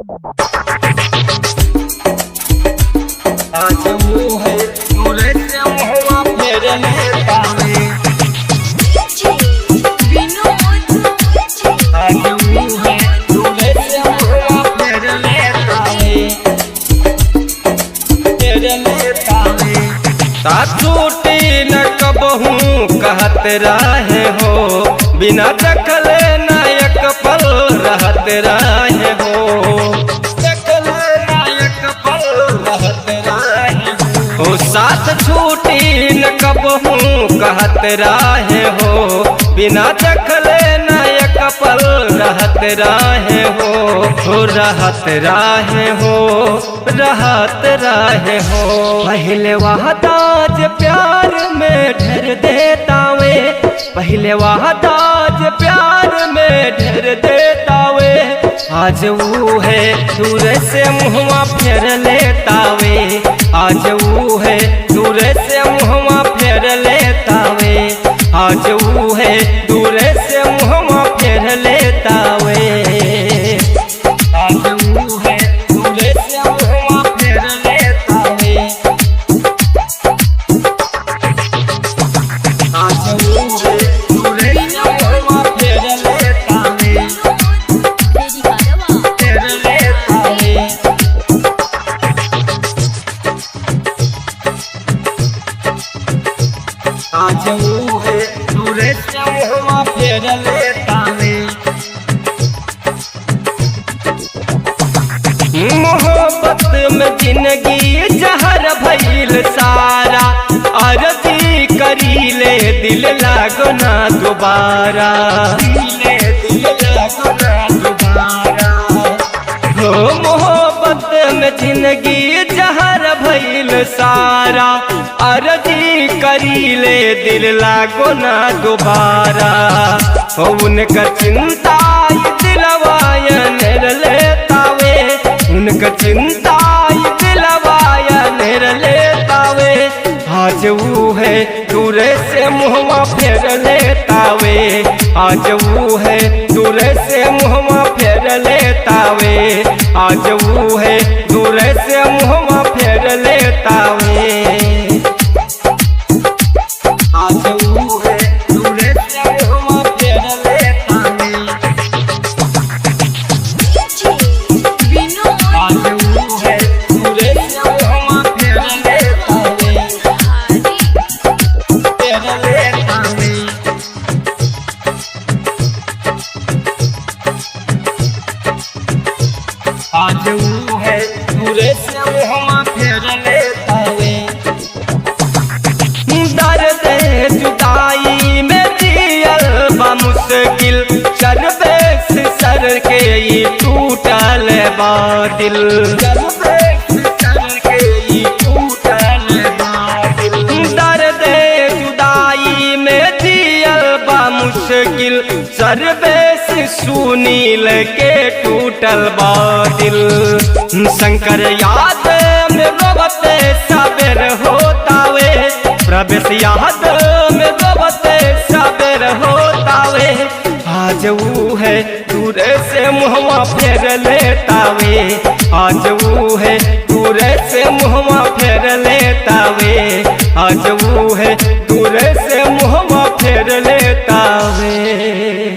आज वो है दूरे से मुहवा फेर लेता वे। आज वो है दूरे से मुहवा फेर लेता वे, फेर लेता वे। छूटी न कबहू कहत रहे हो, बिना देखले नायक पल रहत रहे हो, देखले नायक पल रहत रहे हो। साथ छूटी न कबहू कहत रहे हो, बिना देखले नायक पल रहत रहे हो, रहत रहे हो, रहत रहे हो। पहले वहदाज प्यार में ढेर देता वे, पहले वहदाज प्यार में ढेर देता वे। आज वो है दूर से मुहवा फेर लेता वे, आज वो है दूर से मुहवा फेर लेता वे, आज वो है दूर से मुहवा फेर लेता वे। आज वो है दूर से मुहवा फेर लेता वे, आज वो है दूर से मुहवा फेर लेता वे, फेर लेता वे। आज वो है दूरे से मुहवा फेर लेता वे। मोहब्बत में जिंदगी जहर भइल सारा, अर्जी करी ले दिल लागो ना दोबारा, दिल लागो ना दोबारा। हो मोहब्बत में जिंदगी जहर भइल सारा, अर्जी करी ले दिल लागो ना दोबारा। हो उनका चिंता दिलवाया नेर लेता वे, उनका चिंता दिलवाया नेर लेता वे। आज वो है दूरे से मुहवा फेर लेता वे, आज वो है दूरे से मुहवा फेर लेता वे, आज वो है दूरे से मुहवा फेर लेता वे। आज वो है दूरे से मुहवा फेर लेता वे, आज वो है दूरे से मुहवा फेर लेता वे, फेर लेता वे। आज वो है दूरे से मुहवा फेर लेता वे। दर्द जुदाई में जियल बा मुश्किल, शर्बेस सर के ये टूटल बा दिल, शर्बेस सर के ये टूटल बा दिल। दर्द जुदाई में जियल बा मुश्किल, शर्बेस सुनील के टूटल बा दिल। शंकर याद में रोबते सबेर होता वे, प्रवेश याद में रोबते सबेर होता वे। आज वो है दूरे से मुहवा फेर लेता वे, आज वो है दूरे से मुहवा फेर लेता वे, आज वो है दूरे से मुहवा फेर लेता वे।